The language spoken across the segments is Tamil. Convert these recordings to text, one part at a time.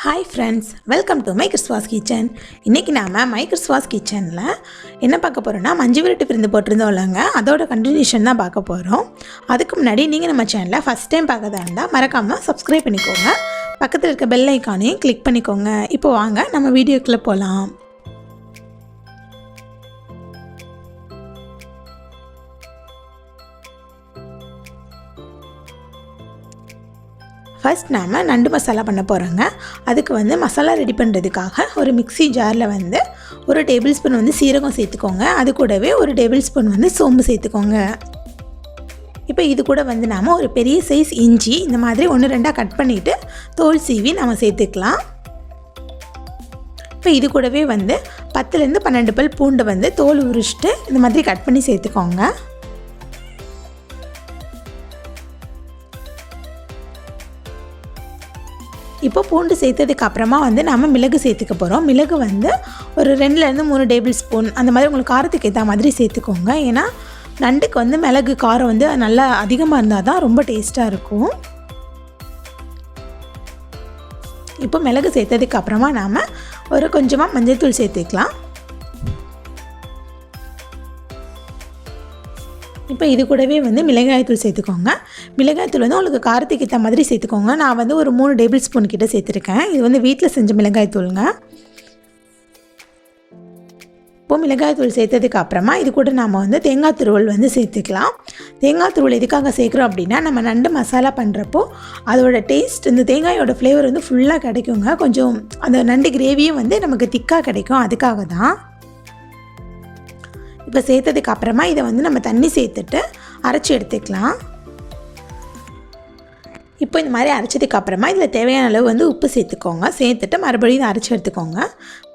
Hi friends, welcome to My Krishvas Kitchen. இன்னைக்கு நாம My Krishvas Kitchenல என்ன பார்க்க போறோம்னா மஞ்சுவிரட்டு விருந்து போட்டுருந்தோம்லங்க அதோட கண்டினியூஷன் தான் பார்க்க போறோம். அதுக்கு முன்னாடி நீங்க நம்ம சேனலை ஃபர்ஸ்ட் டைம் பார்க்கறதா இருந்தா மறக்காம Subscribe பண்ணிக்கோங்க. பக்கத்துல இருக்க பெல் ஐகானையும் கிளிக் பண்ணிக்கோங்க. இப்போ வாங்க நம்ம வீடியோக்குள்ள போலாம். ஃபர்ஸ்ட் நாம நண்டு மசாலா பண்ண போகிறோங்க. அதுக்கு வந்து மசாலா ரெடி பண்ணுறதுக்காக ஒரு மிக்ஸி ஜாரில் வந்து ஒரு டேபிள் ஸ்பூன் வந்து சீரகம் சேர்த்துக்கோங்க. அது கூடவே ஒரு டேபிள் ஸ்பூன் வந்து சோம்பு சேர்த்துக்கோங்க. இப்போ இது கூட வந்து நாம் ஒரு பெரிய சைஸ் இஞ்சி இந்த மாதிரி 1-2 கட் பண்ணிவிட்டு தோல் சீவி நம்ம சேர்த்துக்கலாம். இப்போ இது கூடவே வந்து 10-12 பல் பூண்டு வந்து தோல் உரிச்சிட்டு இந்த மாதிரி கட் பண்ணி சேர்த்துக்கோங்க. இப்போ பூண்டு சேர்த்ததுக்கு அப்புறமா வந்து நம்ம மிளகு சேர்த்துக்க போகிறோம். மிளகு வந்து ஒரு 2-3 டேபிள் ஸ்பூன் அந்த மாதிரி உங்களுக்கு காரத்துக்கு ஏற்ற மாதிரி சேர்த்துக்கோங்க. ஏன்னா நண்டுக்கு வந்து மிளகு காரம் வந்து நல்லா அதிகமாக இருந்தால் தான் ரொம்ப டேஸ்ட்டாக இருக்கும். இப்போ மிளகு சேர்த்ததுக்கு அப்புறமா நாம் ஒரு கொஞ்சமாக மஞ்சள் தூள் சேர்த்துக்கலாம். இப்போ இது கூடவே வந்து மிளகாய்த்தூள் சேர்த்துக்கோங்க. மிளகாய்த்தூள் வந்து உங்களுக்கு காரத்துக்கு ஏற்ற மாதிரி சேர்த்துக்கோங்க. நான் வந்து ஒரு 3 டேபிள் ஸ்பூன் கிட்ட சேர்த்துருக்கேன். இது வந்து வீட்டில் செஞ்ச மிளகாய்த்தூளுங்க. இப்போ மிளகாய்த்தூள் சேர்த்ததுக்கு அப்புறமா இது கூட நாம் வந்து தேங்காய் துருவல் வந்து சேர்த்துக்கலாம். தேங்காய் துருவல் எதுக்காக சேர்க்குறோம் அப்படின்னா நம்ம நண்டு மசாலா பண்ணுறப்போ அதோட டேஸ்ட் இந்த தேங்காயோட ஃப்ளேவர் வந்து ஃபுல்லாக கிடைக்குங்க. கொஞ்சம் அந்த நண்டு கிரேவியும் வந்து நமக்கு திக்காக கிடைக்கும். அதுக்காக தான். இப்போ சேர்த்ததுக்கு அப்புறமா இதை வந்து நம்ம தண்ணி சேர்த்துட்டு அரைச்சி எடுத்துக்கலாம். இப்போ இந்த மாதிரி அரைச்சதுக்கு அப்புறமா இதில் தேவையான அளவு வந்து உப்பு சேர்த்துக்கோங்க. சேர்த்துட்டு மறுபடியும் இதை அரைச்சி எடுத்துக்கோங்க.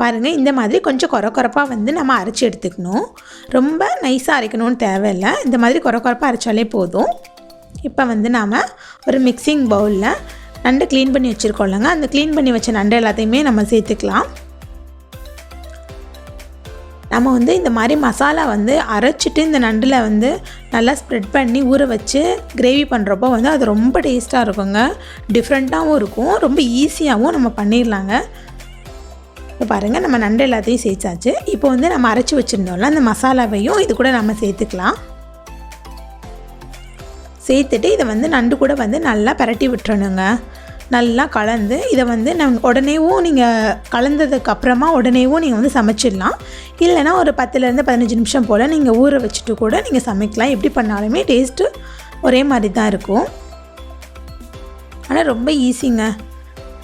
பாருங்கள், இந்த மாதிரி கொஞ்சம் கொரப்பாக வந்து நம்ம அரைச்சி எடுத்துக்கணும். ரொம்ப நைஸாக அரைக்கணும்னு தேவையில்லை. இந்த மாதிரி கொரப்பாக அரைச்சாலே போதும். இப்போ வந்து நாம் ஒரு மிக்சிங் பவுலில் நண்டு க்ளீன் பண்ணி வச்சுருக்கோம்லங்க, அந்த க்ளீன் பண்ணி வச்ச நண்டு எல்லாத்தையுமே நம்ம சேர்த்துக்கலாம். நம்ம வந்து இந்த மாதிரி மசாலா வந்து அரைச்சிட்டு இந்த நண்டில் வந்து நல்லா ஸ்ப்ரெட் பண்ணி ஊற வச்சு கிரேவி பண்ணுறப்போ வந்து அது ரொம்ப டேஸ்ட்டாக இருக்குங்க. டிஃப்ரெண்ட்டாகவும் இருக்கும், ரொம்ப ஈஸியாகவும் நம்ம பண்ணிடலாங்க. இப்போ பாருங்கள், நம்ம நண்டு எல்லாத்தையும் சேர்த்தாச்சு. இப்போ வந்து நம்ம அரைச்சி வச்சுருந்தோம்ல அந்த மசாலாவையும் இது கூட நம்ம சேர்த்துக்கலாம். சேர்த்துட்டு இதை வந்து நண்டு கூட வந்து நல்லா பரட்டி விட்டுறணுங்க. நல்லா கலந்து இதை வந்து உடனேவும் நீங்கள் கலந்ததுக்கு அப்புறமா உடனேவும் நீங்கள் வந்து சமைச்சிடலாம். இல்லைனா ஒரு 10-15 நிமிஷம் போல் நீங்கள் ஊற வச்சுட்டு கூட நீங்கள் சமைக்கலாம். எப்படி பண்ணாலுமே டேஸ்ட்டு ஒரே மாதிரி தான் இருக்கும். ஆனால் ரொம்ப ஈஸிங்க,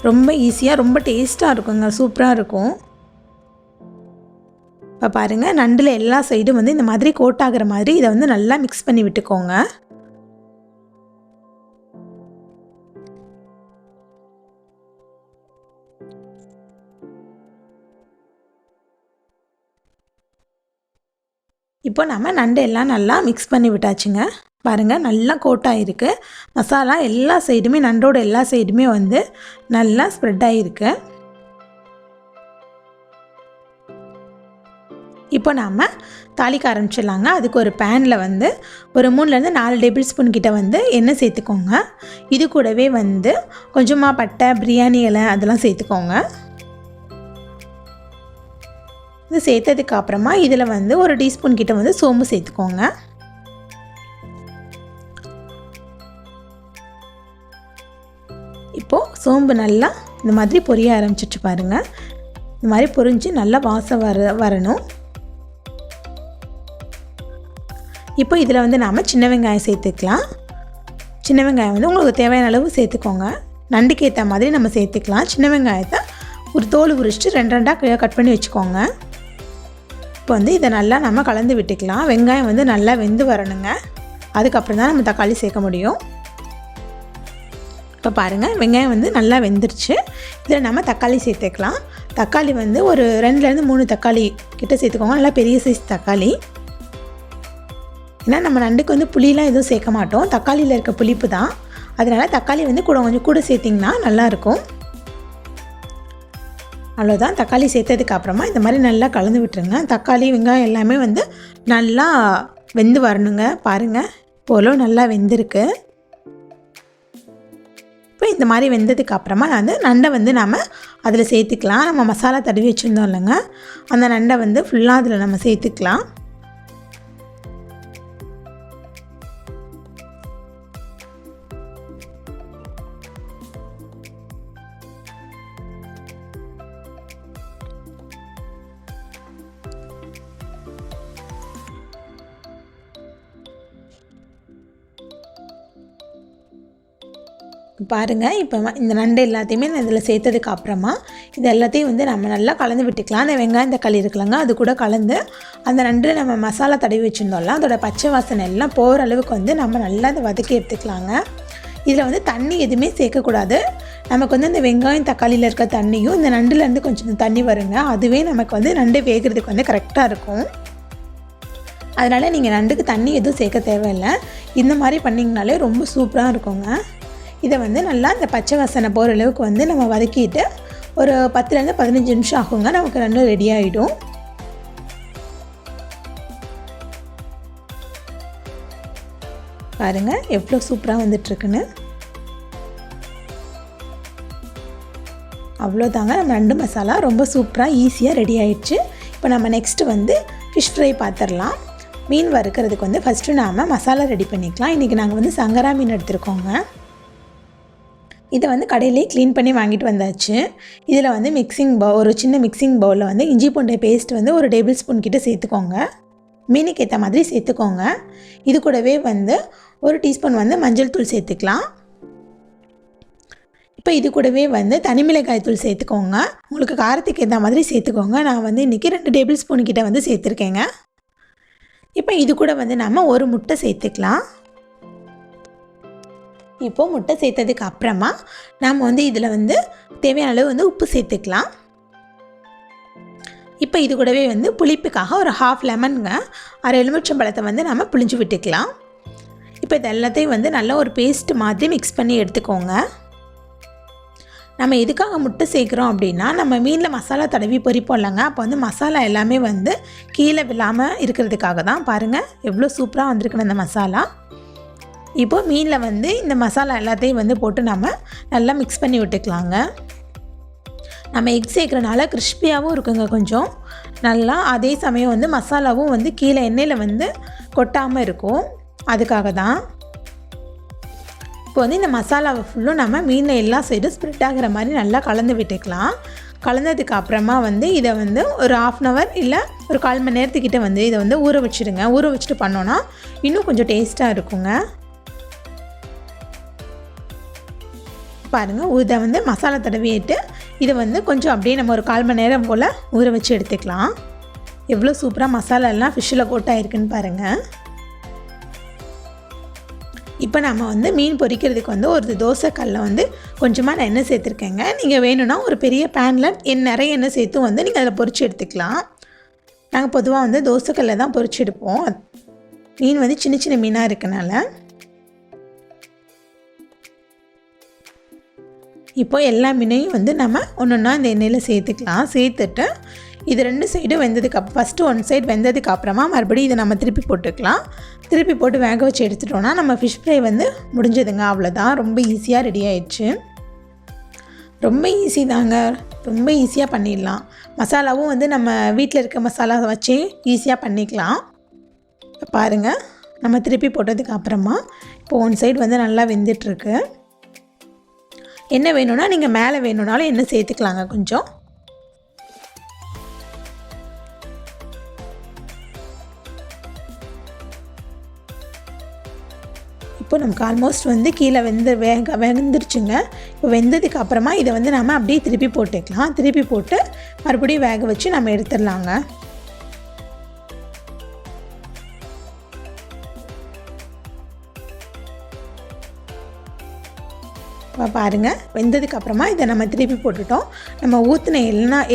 ரொம்ப ஈஸியாக ரொம்ப டேஸ்ட்டாக இருக்குங்க, சூப்பராக இருக்கும். இப்போ பாருங்கள், நண்டில் எல்லா சைடும் வந்து இந்த மாதிரி கோட் ஆகிற மாதிரி இதை வந்து நல்லா மிக்ஸ் பண்ணி விட்டுக்கோங்க. இப்போ நம்ம நண்டு எல்லாம் நல்லா மிக்ஸ் பண்ணி விட்டாச்சுங்க. பாருங்கள், நல்லா கோட்டாகிருக்கு. மசாலா எல்லா சைடுமே நண்டோட எல்லா சைடுமே வந்து நல்லா ஸ்ப்ரெட் ஆகிருக்கு. இப்போ நாம் தாளிக்க ஆரம்பிச்சிடலாங்க. அதுக்கு ஒரு பேனில் வந்து ஒரு 3-4 டேபிள் ஸ்பூன் கிட்ட வந்து எண்ணெய் சேர்த்துக்கோங்க. இது கூடவே வந்து கொஞ்சமாக பட்டை, பிரியாணி இலை அதெல்லாம் சேர்த்துக்கோங்க. இது சேர்த்ததுக்கு அப்புறமா இதில் வந்து ஒரு டீஸ்பூன் கிட்ட வந்து சோம்பு சேர்த்துக்கோங்க. இப்போது சோம்பு நல்லா இந்த மாதிரி பொரிய ஆரம்பிச்சிட்டு பாருங்கள். இந்த மாதிரி பொரிஞ்சு நல்லா வாசம் வரணும். இப்போ இதில் வந்து நாம் சின்ன வெங்காயம் சேர்த்துக்கலாம். சின்ன வெங்காயம் வந்து உங்களுக்கு தேவையான அளவு சேர்த்துக்கோங்க. நண்டுக்கு ஏற்ற மாதிரி நம்ம சேர்த்துக்கலாம். சின்ன வெங்காயத்தை ஒரு தோல் உரிச்சிட்டு 2-2 கட் பண்ணி வச்சுக்கோங்க. இப்போ வந்து இதை நல்லா நம்ம கலந்து விட்டுக்கலாம். வெங்காயம் வந்து நல்லா வெந்து வரணுங்க. அதுக்கப்புறம் தான் நம்ம தக்காளி சேர்க்க முடியும். இப்போ பாருங்கள், வெங்காயம் வந்து நல்லா வெந்துருச்சு. இதில் நம்ம தக்காளி சேர்த்துக்கலாம். தக்காளி வந்து ஒரு 2-3 தக்காளி கிட்ட சேர்த்துக்கோங்க. நல்லா பெரிய சைஸ் தக்காளி. ஏன்னா நம்ம நண்டுக்கு வந்து புளியெலாம் எதுவும் சேர்க்க மாட்டோம், தக்காளியில் இருக்க புளிப்பு தான். அதனால் தக்காளி வந்து கொஞ்சம் கூட சேர்த்திங்கன்னா நல்லாயிருக்கும். அவ்வளோதான், தக்காளி சேர்த்ததுக்கு அப்புறமா இந்த மாதிரி நல்லா கலந்து விட்டுருங்க. தக்காளி வெங்காயம் எல்லாமே வந்து நல்லா வெந்து வரணுங்க. பாருங்கள், இப்போது நல்லா வெந்திருக்கு. இப்போ இந்த மாதிரி வெந்ததுக்கு அப்புறமா வந்து நண்டை வந்து நம்ம அதில் சேர்த்துக்கலாம். நம்ம மசாலா தடவி வச்சுருந்தோம் இல்லைங்க, அந்த நண்டை வந்து ஃபுல்லாக அதில் நம்ம சேர்த்துக்கலாம். பாருங்கள், இப்போ இந்த நண்டு எல்லாத்தையுமே நான் இதில் சேர்த்ததுக்கு அப்புறமா இது எல்லாத்தையும் வந்து நம்ம நல்லா கலந்து விட்டுக்கலாம். அந்த வெங்காயம் தக்காளி இருக்குல்லங்க, அது கூட கலந்து அந்த நண்டில் நம்ம மசாலா தடவி வச்சுருந்தோம்ல, அதோட பச்சை வாசனை எல்லாம் போகிற அளவுக்கு வந்து நம்ம நல்லா அதை வதக்கி எடுத்துக்கலாங்க. இதில் வந்து தண்ணி எதுவுமே சேர்க்கக்கூடாது. நமக்கு வந்து இந்த வெங்காயம் தக்காளியில் இருக்க தண்ணியும் இந்த நண்டுலேருந்து கொஞ்சம் தண்ணி வருங்க, அதுவே நமக்கு வந்து நண்டு வேகிறதுக்கு வந்து கரெக்டாக இருக்கும். அதனால் நீங்கள் நண்டுக்கு தண்ணி எதுவும் சேர்க்க தேவையில்லை. இந்த மாதிரி பண்ணிங்கனாலே ரொம்ப சூப்பராக இருக்குங்க. இதை வந்து நல்லா இந்த பச்சை வாசனை போகிற அளவுக்கு வந்து நம்ம வதக்கிட்டு ஒரு 10லேருந்து 15 நிமிஷம் ஆகுங்க, நமக்கு நண்டு ரெடி ஆகிடும். பாருங்கள் எவ்வளோ சூப்பராக வந்துட்டுருக்குன்னு. அவ்வளோதாங்க, நம்ம நண்டு மசாலா ரொம்ப சூப்பராக ஈஸியாக ரெடி ஆகிடுச்சு. இப்போ நம்ம நெக்ஸ்ட்டு வந்து ஃபிஷ் ஃப்ரை பார்த்துடலாம். மீன் வறுக்கிறதுக்கு வந்து ஃபஸ்ட்டு நாம் மசாலா ரெடி பண்ணிக்கலாம். இன்றைக்கி நாங்கள் வந்து சங்கரா மீன் எடுத்துருக்கோங்க. இதை வந்து கடையிலே க்ளீன் பண்ணி வாங்கிட்டு வந்தாச்சு. இதில் வந்து ஒரு சின்ன மிக்சிங் பவுலில் வந்து இஞ்சி பூண்டு பேஸ்ட் வந்து ஒரு டேபிள் ஸ்பூன் கிட்ட சேர்த்துக்கோங்க. மீனுக்கு ஏற்ற மாதிரி சேர்த்துக்கோங்க. இது கூடவே வந்து 1 டீஸ்பூன் வந்து மஞ்சள் தூள் சேர்த்துக்கலாம். இப்போ இது கூடவே வந்து தனிமிளகாய் தூள் சேர்த்துக்கோங்க. உங்களுக்கு காரத்துக்கு ஏற்ற மாதிரி சேர்த்துக்கோங்க. நான் வந்து இன்றைக்கி 2 டேபிள் ஸ்பூன் கிட்ட வந்து சேர்த்துருக்கேங்க. இப்போ இது கூட வந்து நம்ம 1 முட்டை சேர்த்துக்கலாம். இப்போது முட்டை சேர்த்ததுக்கு அப்புறமா நாம் வந்து இதில் வந்து தேவையான அளவு வந்து உப்பு சேர்த்துக்கலாம். இப்போ இது கூடவே வந்து புளிப்புக்காக ஒரு 1/2 லெமனுங்க, 1/2 எலுமிச்சம்பழத்தை வந்து நம்ம புளிஞ்சு விட்டுக்கலாம். இப்போ இது எல்லாத்தையும் வந்து நல்லா ஒரு பேஸ்ட் மாதிரி மிக்ஸ் பண்ணி எடுத்துக்கோங்க. நம்ம எதுக்காக முட்டை சேர்க்குறோம் அப்படின்னா, நம்ம மீனில் மசாலா தடவி பொரிப்போம் இல்லைங்க, அப்போ வந்து மசாலா எல்லாமே வந்து கீழே விழாமல் இருக்கிறதுக்காக தான். பாருங்கள் எவ்வளோ சூப்பராக வந்திருக்குன்னு அந்த மசாலா. இப்போது மீனில் வந்து இந்த மசாலா எல்லாத்தையும் வந்து போட்டு நம்ம நல்லா மிக்ஸ் பண்ணி விட்டுக்கலாங்க. நம்ம எக் சேர்க்குறனால கிறிஸ்பியாகவும் இருக்குங்க கொஞ்சம் நல்லா. அதே சமயம் வந்து மசாலாவும் வந்து கீழே எண்ணெயில் வந்து கொட்டாமல் இருக்கும், அதுக்காக தான். இப்போ வந்து இந்த மசாலாவை ஃபுல்லும் நம்ம மீனில் எல்லா சைடும் ஸ்ப்ரெட் ஆகிற மாதிரி நல்லா கலந்து விட்டுக்கலாம். கலந்ததுக்கு அப்புறமா வந்து இதை வந்து ஒரு 1/2 hour இல்லை ஒரு 1/4 மணி நேரத்துக்கிட்ட வந்து இதை வந்து ஊற வச்சுடுங்க. ஊற வச்சுட்டு பண்ணோன்னா இன்னும் கொஞ்சம் டேஸ்ட்டாக இருக்குங்க. பாருங்கள், இதை வந்து மசாலா தடவிட்டு இதை வந்து கொஞ்சம் அப்படியே நம்ம ஒரு 1/4 மணி நேரம் போல் ஊற வச்சு எடுத்துக்கலாம். எவ்வளோ சூப்பராக மசாலா எல்லாம் ஃபிஷ்ஷில் கோட்டாயிருக்குன்னு பாருங்கள். இப்போ நம்ம வந்து மீன் பொரிக்கிறதுக்கு வந்து ஒரு தோசைக்கல்லில் வந்து கொஞ்சமாக நான் எண்ணெய் சேர்த்துருக்கேங்க. நீங்கள் வேணும்னா ஒரு பெரிய பேனில் நிறைய எண்ணெய் சேர்த்து வந்து நீங்கள் அதில் பொரிச்சு எடுத்துக்கலாம். நாங்கள் பொதுவாக வந்து தோசைக்கல்லில் தான் பொரிச்சு எடுப்போம். மீன் வந்து சின்ன சின்ன மீனாக இருக்கனால. இப்போ எல்லா மீனையும் வந்து நம்ம ஒன்றா இந்த எண்ணெயில் சேர்த்துக்கலாம். சேர்த்துட்டு இது 2 சைடும் ஃபஸ்ட்டு 1 சைடு வெந்ததுக்கு அப்புறமா மறுபடியும் இதை நம்ம திருப்பி போட்டுக்கலாம். திருப்பி போட்டு வேக வச்சு எடுத்துட்டோன்னா நம்ம ஃபிஷ் ஃப்ரை வந்து முடிஞ்சதுங்க. அவ்வளோதான், ரொம்ப ஈஸியாக ரெடி ஆயிடுச்சு. ரொம்ப ஈஸி தாங்க, ரொம்ப ஈஸியாக பண்ணிடலாம். மசாலாவும் வந்து நம்ம வீட்டில் இருக்க மசாலா வச்சு ஈஸியாக பண்ணிக்கலாம். பாருங்கள், நம்ம திருப்பி போட்டதுக்கு அப்புறமா இப்போ 1 சைடு வந்து நல்லா வெந்துட்டுருக்கு. என்ன வேணும்னா நீங்கள் மேலே வேணும்னாலும் எண்ணெய் சேர்த்துக்கலாங்க கொஞ்சம். இப்போ நமக்கு ஆல்மோஸ்ட் வந்து கீழே வெந்துருச்சுங்க. இப்போ வெந்ததுக்கு அப்புறமா இதை வந்து நம்ம அப்படியே திருப்பி போட்டுக்கலாம். திருப்பி போட்டு மறுபடியும் வேக வச்சு நம்ம எடுத்துடலாங்க. பாருங்கள், வெந்ததுக்கு அப்புறமா இதை நம்ம திருப்பி போட்டுட்டோம். நம்ம ஊற்றின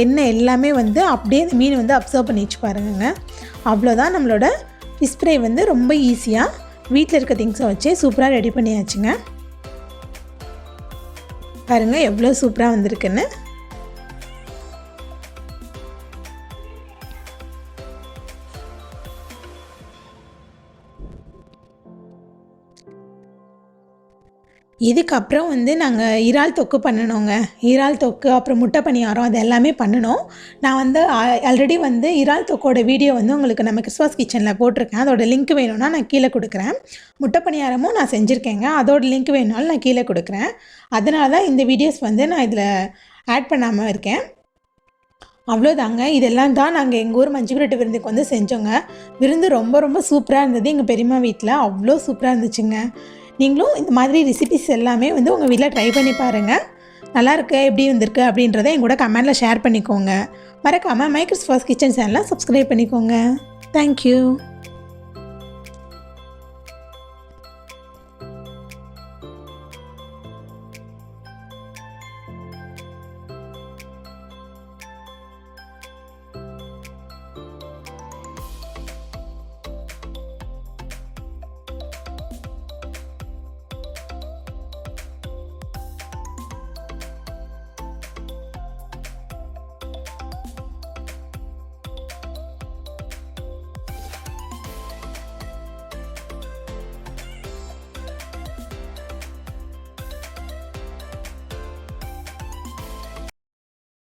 எண்ணெய் எல்லாமே வந்து அப்படியே அந்த மீன் வந்து அப்சர்வ் பண்ணிச்சு பாருங்க. அவ்வளோதான், நம்மளோட ஃபிஷ் ஃப்ரை வந்து ரொம்ப ஈஸியாக வீட்டில் இருக்க திங்ஸை வச்சு சூப்பராக ரெடி பண்ணியாச்சுங்க. பாருங்கள் எவ்வளோ சூப்பராக வந்திருக்குன்னு. இதுக்கப்புறம் வந்து நாங்கள் இறால் தொக்கு பண்ணணுங்க. இறால் தொக்கு அப்புறம் முட்டை பணியாரம் அது எல்லாமே பண்ணணும். நான் வந்து ஆல்ரெடி வந்து இறால் தொக்கோட வீடியோ வந்து உங்களுக்கு நம்ம கிறிஸ்வாஸ் கிச்சனில் போட்டிருக்கேன். அதோட லிங்க் வேணும்னா நான் கீழே கொடுக்குறேன். முட்டை பணியாரமும் நான் செஞ்சுருக்கேங்க. அதோட லிங்க் வேணுனாலும் நான் கீழே கொடுக்குறேன். அதனால தான் இந்த வீடியோஸ் வந்து நான் இதில் ஆட் பண்ணாமல் இருக்கேன். அவ்வளோதாங்க. இதெல்லாம் தான் நாங்கள் எங்கள் ஊர் மஞ்சுவிரட்டு விருந்துக்கு வந்து செஞ்சோங்க. விருந்து ரொம்ப ரொம்ப சூப்பராக இருந்தது. எங்கள் பெரியம்மா வீட்டில் அவ்வளோ சூப்பராக இருந்துச்சுங்க. நீங்களும் இந்த மாதிரி ரெசிபிஸ் எல்லாமே வந்து உங்கள் வீட்டில் ட்ரை பண்ணி பாருங்கள். நல்லாயிருக்கு எப்படி வந்திருக்கு அப்படின்றத என் கூட கமெண்டில் ஷேர் பண்ணிக்கோங்க. மறக்காமல் மை கிறிஸ்வாஸ் கிச்சன் சேனலை சப்ஸ்கிரைப் பண்ணிக்கோங்க. தேங்க்யூ.